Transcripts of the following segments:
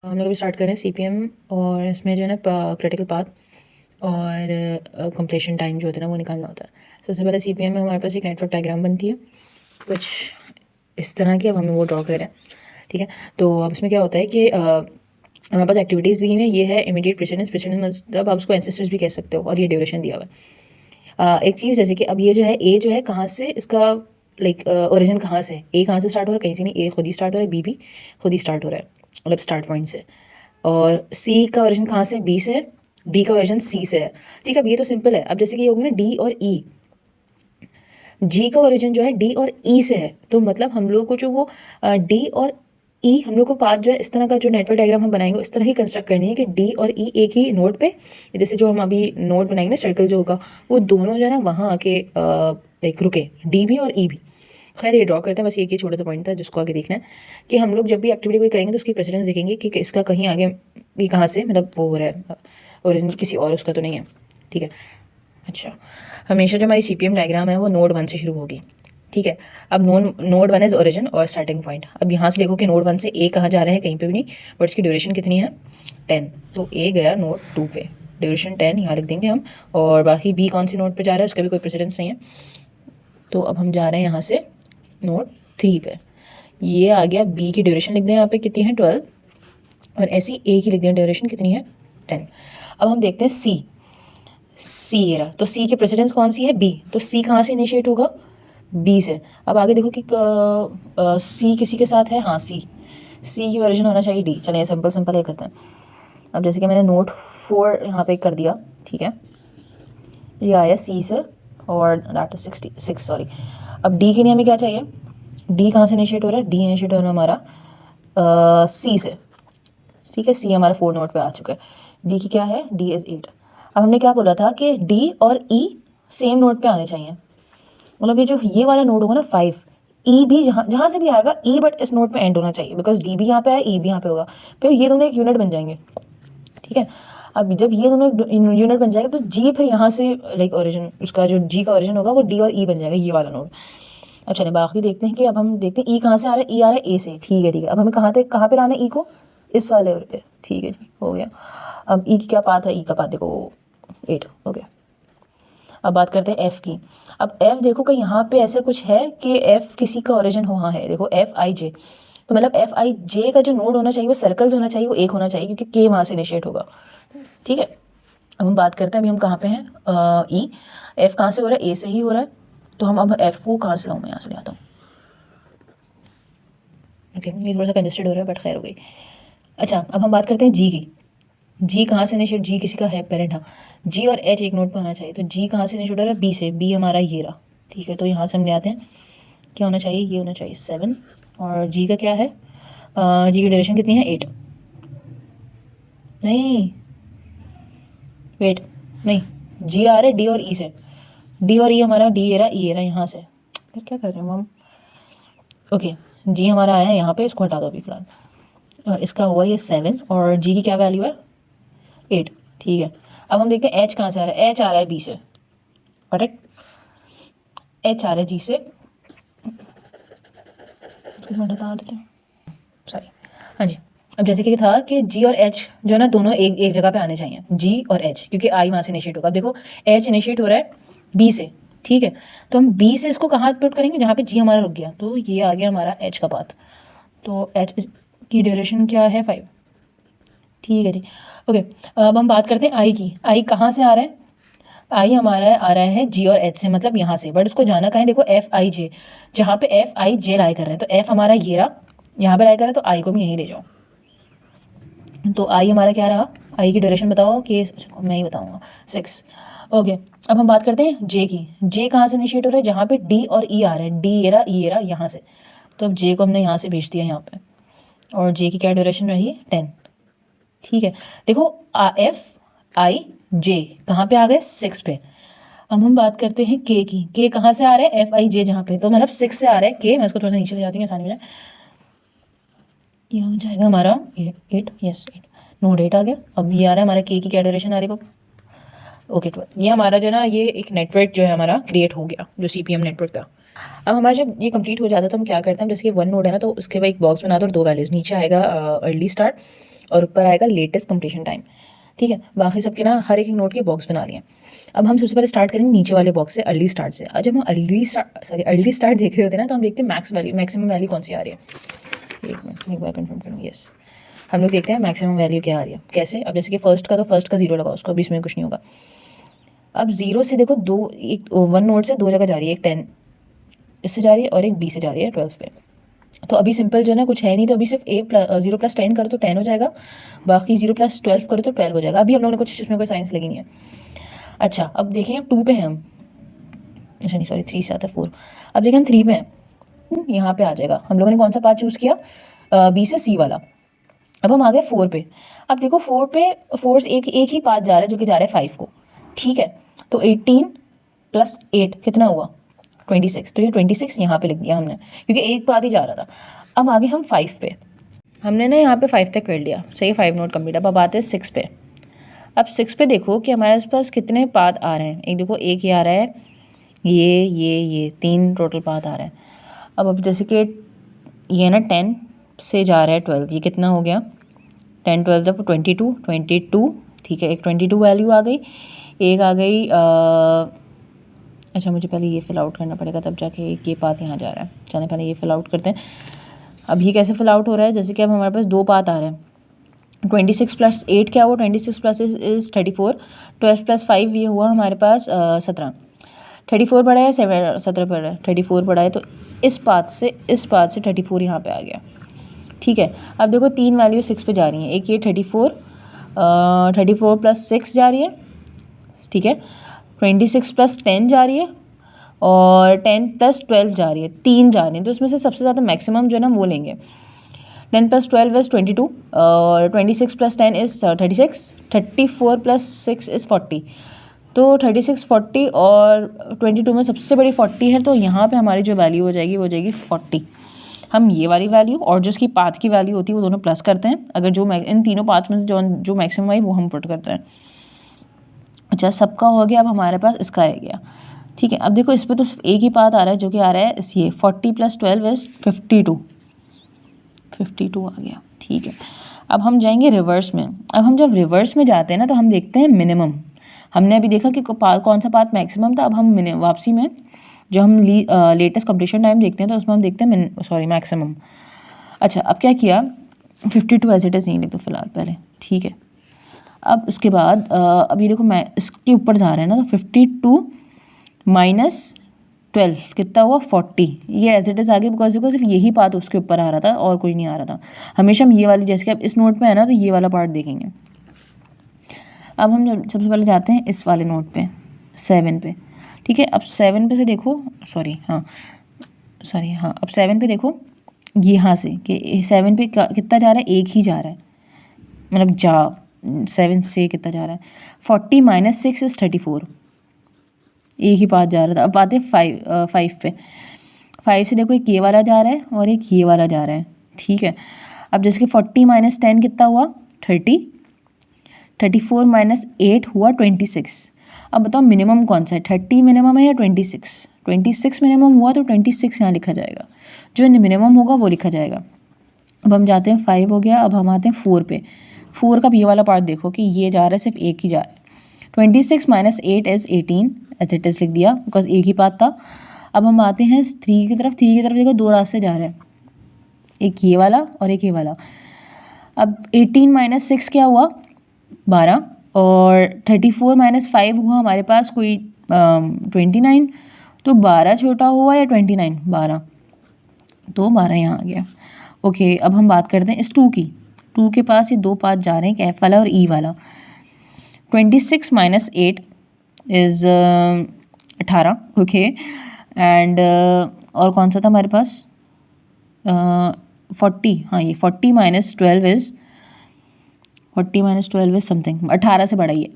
हम लोग अभी स्टार्ट करें CPM और इसमें जो है ना क्रिटिकल पाथ और कंप्लीशन टाइम जो होता है ना वो निकालना होता है। सबसे पहले CPM में हमारे पास एक नेटवर्क डायग्राम बनती है कुछ इस तरह की। अब हमें वो ड्रॉ करें, ठीक है। तो अब इसमें क्या होता है कि हमारे पास एक्टिविटीज़ दी हुई हैं। ये है इमीडिएट प्रेसिडेंस, मतलब आप उसको एंसेस्टर्स भी कह सकते हो, और ये ड्यूरेशन दिया हुआ है। एक चीज़ जैसे कि अब ये जो है ए जो है कहाँ से इसका लाइक ओरिजिन कहाँ से, ए कहाँ से स्टार्ट हो रहा है, कहीं से नहीं, ए खुद ही स्टार्ट हो रहा है, बी भी खुद ही स्टार्ट हो रहा है, मतलब स्टार्ट पॉइंट से। और सी का ओरिजिन कहाँ से, बी से है, डी का ओरिजिन सी से है, ठीक है। अब ये तो सिंपल है। अब जैसे कि ये होगी ना डी और ई, जी का ओरिजिन जो है डी और ई से है, तो मतलब हम लोग को जो वो डी और ई हम लोग को पाथ जो है इस तरह का जो नेटवर्क डायग्राम हम बनाएंगे इस तरह ही कंस्ट्रक्ट करनी है कि डी और ई एक ही नोड पे, जैसे जो हम अभी नोड बनाएंगे ना सर्कल जो होगा, वो दोनों जो है ना वहाँ आके लाइक रुके, डी भी और ई भी। खैर ये ड्रॉ करते हैं, बस एक ही छोटा सा पॉइंट था जिसको आगे देखना है कि हम लोग जब भी एक्टिविटी कोई करेंगे तो उसकी प्रेसिडेंस देखेंगे कि इसका कहीं आगे ये कहाँ से मतलब वो हो रहा है, ओरिजिनल किसी और उसका तो नहीं है, ठीक है। अच्छा, हमेशा जो हमारी CPM डायग्राम है वो नोड 1 से शुरू होगी, ठीक है। अब नोड 1 इज ओरिजिन और स्टार्टिंग पॉइंट। अब यहाँ से देखो कि नोड 1 से ए कहाँ जा रहा है, कहीं पे भी नहीं, बट इसकी ड्यूरेशन कितनी है 10, तो ए गया नोड 2 पे, ड्यूरेशन 10 यहाँ लिख देंगे हम। और बाकी बी कौन सी नोड पे जा रहा है उसका भी कोई प्रेसिडेंस नहीं है, तो अब हम जा रहे हैं यहाँ से नोड 3 पे। ये आ गया, बी की ड्यूरेशन लिख दें यहाँ पे कितनी है 12, और ऐसी ए की लिख दें ड्यूरेशन कितनी है 10। अब हम देखते हैं सी ये रहा, तो सी की प्रेसिडेंस कौन सी है बी, तो सी कहाँ से इनिशिएट होगा बी से। अब आगे देखो कि सी किसी के साथ है, हाँ सी की ओरिजिन होना चाहिए डी। चलिए सिंपल सिंपल ये करते हैं। अब जैसे कि मैंने नोट 4 यहाँ पे कर दिया, ठीक है, ये आया सी से और दैट इज 66 सॉरी। अब डी के लिए हमें क्या चाहिए, डी कहाँ से इनिशिएट हो रहा है, डी इनिशिएट हो रहा है हमारा सी से, ठीक है। सी हमारा 4 नोट पे आ चुका है, डी की क्या है, डी इज 8। अब हमने क्या बोला था कि डी और ई सेम नोट पे आने चाहिए, मतलब ये जो ये वाला नोड होगा ना 5, ई भी जहाँ जहाँ से भी आएगा ई बट इस नोट पे एंड होना चाहिए, बिकॉज डी भी यहाँ पे है ई भी यहाँ पे होगा, फिर ये दोनों एक यूनिट बन जाएंगे, ठीक है। अब जब ये दोनों यूनिट बन जाएगा तो जी फिर यहाँ से लाइक ओरिजिन उसका जो जी का ओरिजिन होगा वो डी और ई बन जाएगा, ये वाला नोड। अब चलिए बाकी देखते हैं कि अब हम देखते हैं ई कहाँ से आ रहा है, ई आ रहा है ए से, ठीक है ठीक है। अब हमें कहाँ पे लाना है ई को, इस वाले पे, ठीक है जी हो गया। अब ई की क्या पाथ है, ई का पाथ देखो 8 हो गया। अब बात करते हैं एफ़ की। अब एफ़ देखो कि यहाँ पे ऐसा कुछ है कि एफ़ किसी का ओरिजिन हुआ है, देखो एफ आई जे, तो मतलब एफ आई जे का जो नोड होना चाहिए वो सर्कल जो होना चाहिए वो एक होना चाहिए, क्योंकि के वहाँ से इनिशिएट होगा, ठीक है। अब हम बात करते हैं, अभी हम कहाँ पे हैं, ई एफ कहाँ से हो रहा है, ए से ही हो रहा है, तो हम अब एफ को कहाँ से लाऊँ, मैं यहाँ से ले आता हूँ, ओके। ये थोड़ा सा कंजेस्टेड हो रहा है बट खैर हो गई। अच्छा अब हम बात करते हैं जी की। जी कहाँ से इनिशिएट, जी किसी का है पेरेंट, हाँ, जी और एच एक नोट पे होना चाहिए, तो जी कहाँ से इनिशिएट हो रहा है, बी से, बी हमारा ये रहा, ठीक है। तो यहाँ से हम ले आते हैं, क्या होना चाहिए, ये होना चाहिए 7, और जी का क्या है, जी की ड्यूरेशन कितनी है 8, नहीं वेट नहीं, जी आ रहा है डी और ई से, डी और ई हमारा डी ए रहा ई ए रहा यहाँ से, फिर क्या कर रहे हैं हम, ओके। जी हमारा आया है यहाँ पे, इसको हटा दो अभी फिलहाल, और इसका हुआ ये 7 और जी की क्या वैल्यू है 8, ठीक है। अब हम देखते हैं एच कहाँ से आ रहा है, एच आ रहा है बी से, करेक्ट, एच आ रहा है जी से, इसको हटा देते हैं, सॉरी, हाँ जी। अब जैसे कि था कि जी और एच जो है ना दोनों एक जगह पे आने चाहिए, जी और एच, क्योंकि आई वहाँ से इनिशिएट होगा। अब देखो एच इनिशिएट हो रहा है बी से, ठीक है, तो हम बी से इसको कहाँ पुट करेंगे, जहाँ पे जी हमारा रुक गया, तो ये आ गया हमारा एच का पाथ, तो एच की ड्यूरेशन क्या है 5, ठीक है जी, ओके। अब हम बात करते हैं आई की। आई कहाँ से आ रहा है, आई हमारा आ रहा है जी और एच से, मतलब यहाँ से, बट उसको जाना कहाँ है, देखो एफ आई जे, जहाँ पे एफ आई जे लाई कर रहा है, तो एफ हमारा ये रहा यहाँ पे लाई कर रहा है, तो आई को भी यहीं ले जाओ, तो आई हमारा क्या रहा, आई की ड्यूरेशन बताओ कि मैं ही बताऊँगा 6, ओके। अब हम बात करते हैं जे की। जे कहाँ से इनिशिएट हो रहा है, जहाँ पे डी और ई आ रहा है, डी ये रहा ई ये रहा यहाँ से, तो अब जे को हमने यहाँ से भेज दिया यहाँ पे, और जे की क्या ड्यूरेशन रही है 10, ठीक है। देखो एफ आई जे कहाँ पे आ गए 6 पे। अब हम बात करते हैं के की। के कहाँ से आ रहा है, एफ आई जे जहाँ पे, तो मतलब 6 से आ रहा है के, मैं इसको थोड़ा सा नीचे ले जाती हूँ आसानी से, ये हो जाएगा हमारा 8, यस 8, नोड 8 आ गया। अब ये आ रहा है हमारा के की क्या ड्यूरेशन आ रही है, ओके 12। ये हमारा जो है ना ये एक नेटवर्क जो है हमारा क्रिएट हो गया, जो CPM नेटवर्क था। अब हमारा जब ये कंप्लीट हो जाता है तो हम क्या करते हैं, जैसे कि 1 नोड है ना, तो उसके बाद एक बॉक्स बनाते हैं और 2 वैल्यूज़, नीचे आएगा अर्ली स्टार्ट और ऊपर आएगा लेटेस्ट कंप्लीशन टाइम। ठीक है, बाकी सबके ना हर एक नोट के बॉक्स बना लिए। अब हम सबसे पहले स्टार्ट करेंगे नीचे वाले बॉक्स से, अर्ली स्टार्ट से। और जब हम अर्ली स्टार्ट देख रहे होते हैं ना, तो हम देखते हैं मैक्सिमम वैल्यू कौन सी आ रही है। एक मिनट, एक बार कंफर्म करूँ। यस, हम लोग देखते हैं मैक्सिमम वैल्यू क्या आ रही है। कैसे? अब जैसे कि फर्स्ट का 0 लगाओ, उसको, अभी इसमें कुछ नहीं होगा। अब 0 से देखो एक 1 नोट से 2 जगह जा रही है, एक 10 इससे जा रही है और एक B से जा रही है 12 पे। तो अभी सिंपल जो है ना, कुछ है नहीं, तो अभी सिर्फ 0 + 10 करो तो 10 हो जाएगा, बाकी 0 + 12 करो तो 12 हो जाएगा। अभी हम लोगों ने कुछ इसमें कोई साइंस लगी नहीं है। अच्छा, अब देखिए 2 पे हैं हम, अच्छा नहीं सॉरी 3 से आता है 4। अब देखिए हम 3 पे हैं, यहाँ पे आ जाएगा। हम लोगों ने कौन सा पाथ चूज़ किया? B से C वाला। अब हम आ गए 4 पे। अब देखो 4 पे 4 से एक ही पाथ जा रहा है, जो कि जा रहा है 5 को। ठीक है, तो 18 + 8 कितना हुआ? 26। तो ये 26 यहाँ पे लिख दिया हमने, क्योंकि एक पाथ ही जा रहा था। अब आगे हम 5 पे, हमने ना यहाँ पे 5 तक कर लिया, सही है, 5 नोट कंप्लीट। अब आते हैं 6 पे। अब 6 पे देखो कि हमारे पास कितने पाथ आ रहे हैं। एक देखो, एक ही आ रहा है, ये 3 टोटल पाथ आ रहे हैं। अब जैसे कि ये ना 10 से जा रहा है 12, ये कितना हो गया? 10 12 जब 22। ठीक है, एक 22 वैल्यू आ गई, एक आ गई अच्छा मुझे पहले ये फिल आउट करना पड़ेगा, तब जाके एक ये पाथ यहाँ जा रहा है। चलें पहले ये फिल आउट करते हैं। अब ये कैसे फिल आउट हो रहा है? जैसे कि अब हमारे पास 2 पाथ आ रहे हैं। 26 + 8 क्या हुआ? 26 + 8 इज़ 34। 12 + 5 ये हुआ हमारे पास 17। 34 पड़ा है, 17 पड़ा है, 34 पड़ा है। तो इस पाथ से 34 यहाँ पे आ गया। ठीक है, अब देखो 3 वैल्यू 6 पे जा रही हैं। एक ये 34 + 6 जा रही है। ठीक है, 26 + 10 जा रही है, और 10 + 12 जा रही है, 3 जा रही हैं। तो इसमें से सबसे ज़्यादा मैक्सिमम जो है ना वो लेंगे। 10 + 12 इज़ 22, और 26 + 10 इज़ 36, 34 + 6 इज़ 40। तो 36, 40 और 22 में सबसे बड़ी 40 है, तो यहाँ पे हमारी जो वैल्यू हो जाएगी वो हो जाएगी 40। हम ये वाली वैल्यू और जो इसकी पाथ की वैल्यू होती है वो दोनों प्लस करते हैं। अगर जो इन तीनों पाथ में से जो मैक्सिमम आई वो हम पुट करते हैं। अच्छा, सबका हो गया। अब हमारे पास इसका आ गया। ठीक है, अब देखो इस पर तो सिर्फ एक ही पाथ आ रहा है, जो कि आ रहा है ये 40 + 12 इज़ 52 आ गया। ठीक है, अब हम जाएंगे रिवर्स में। अब हम जब रिवर्स में जाते हैं ना, तो हम देखते हैं मिनिमम। हमने अभी देखा कि कौन सा पाथ मैक्सिमम था। अब हम वापसी में जो हम लेटेस्ट कंप्लीशन टाइम देखते हैं, तो उसमें हम देखते हैं मैक्सिमम। अच्छा, अब क्या किया? 52 एज इट इज़ नहीं लिखते फिलहाल पहले। ठीक है, अब इसके बाद अब ये देखो मैं इसके ऊपर जा रहे हैं ना, तो 52 - 12 कितना हुआ? 40। ये एज इट इज़ आ गया, बिकॉज देखो सिर्फ यही पार्ट उसके ऊपर आ रहा था और कोई नहीं आ रहा था। हमेशा हम ये वाली, जैसे कि अब इस नोट पे है ना, तो ये वाला पार्ट देखेंगे। अब हम सबसे पहले जाते हैं इस वाले नोट पे, 7 पे। ठीक है, अब 7 पे से देखो, हाँ अब 7 पे देखो, ये यहाँ से कि 7 पे कितना जा रहा है? एक ही जा रहा है, मतलब 7 से कितना जा रहा है? 40 - 6 इज़ 34। एक ही पाथ जा रहा था। अब आते हैं 5 पे। 5 से देखो, एक ये वाला जा रहा है और एक ये वाला जा रहा है। ठीक है, अब जैसे कि 40 - 10 कितना हुआ? 30। 34 - 8 हुआ 26। अब बताओ मिनिमम कौन सा है? 30 मिनिमम है या 26? 26 मिनिमम हुआ, तो 26 यहाँ लिखा जाएगा, जो मिनिमम होगा वो लिखा जाएगा। अब हम जाते हैं 5 हो गया। अब हम आते हैं 4 पे। 4 का ये वाला पार्ट देखो कि ये जा रहा है, सिर्फ एक ही जा रहा है। 26 - 8 इज़ 18, एज इट इज़ लिख दिया, बिकॉज एक ही पाथ था। अब हम आते हैं 3 की तरफ। 3 की तरफ देखो, 2 रास्ते जा रहे हैं, एक ये वाला और एक ये वाला। अब 18 - 6 क्या हुआ? 12, और 34 - 5 हुआ हमारे पास कोई 29। तो 12 छोटा हुआ या 29? 12, तो 12 यहाँ आ गया। ओके, अब हम बात करते हैं इस 2 की। 2 के पास ये 2 पाथ जा रहे हैं, एक F वाला और E वाला। 26 - 8 इज़ 18। ओके, एंड और कौन सा था हमारे पास? 40। हाँ, ये 40 - 12 इज़ 40 - 12 इज़ समथिंग 18 से बड़ा ही है।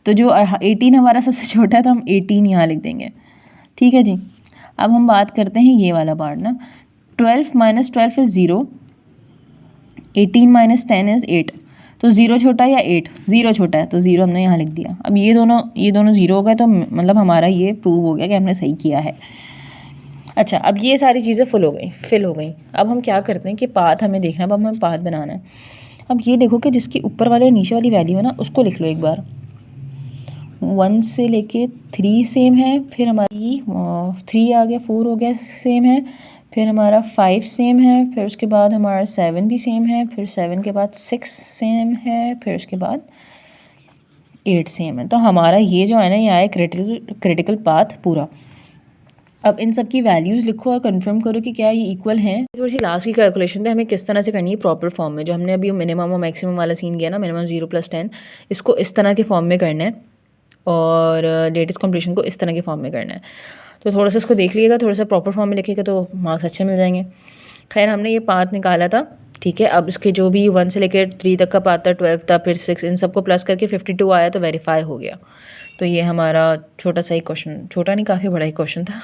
तो जो 18 हमारा सबसे छोटा है, तो हम 18 यहाँ लिख देंगे। ठीक है जी, अब हम बात करते हैं ये वाला पार्ट ना। 12 - 12 इज़ 0। 18 - 10 इज़ 8। तो 0 छोटा है या 8? 0 छोटा है, तो 0 हमने यहाँ लिख दिया। अब ये दोनों 0 हो गए, तो मतलब हमारा ये प्रूव हो गया कि हमने सही किया है। अच्छा, अब ये सारी चीज़ें फिल हो गई। अब हम क्या करते हैं कि पाथ हमें देखना है, अब हमें पाथ बनाना है। अब ये देखो कि जिसकी ऊपर वाले और नीचे वाली वैल्यू है ना, उसको लिख लो एक बार। 1 से लेके 3 सेम है, फिर हमारी 3 आ गया, 4 हो गया सेम है, फिर हमारा 5 सेम है, फिर उसके बाद हमारा 7 भी सेम है, फिर 7 के बाद 6 सेम है, फिर उसके बाद 8 सेम है। तो हमारा ये जो है ना, ये आया क्रिटिकल पाथ पूरा। अब इन सब की वैल्यूज़ लिखो और कंफर्म करो कि क्या ये इक्वल हैं। थोड़ी सी लास्ट की कैलकुलेशन है, हमें किस तरह से करनी है प्रॉपर फॉर्म में। जो हमने अभी मिनिमम और मैक्सिमम वाला सीन किया ना, मिनिमम 0 + 10, इसको इस तरह के फॉर्म में करना है और लेटेस्ट कंप्लीशन को इस तरह के फॉर्म में करना है। तो थोड़ा सा इसको देख लीजिएगा, थोड़ा सा प्रॉपर फॉर्म में लिखिएगा तो मार्क्स अच्छे मिल जाएंगे। खैर हमने ये पाथ निकाला था, ठीक है। अब इसके जो भी 1 से लेकर 3 तक का पाथ था, 12 था, फिर 6, इन सबको प्लस करके 52 आया तो वेरीफाई हो गया। तो ये हमारा छोटा सा ही क्वेश्चन, छोटा नहीं काफ़ी बड़ा ही क्वेश्चन था।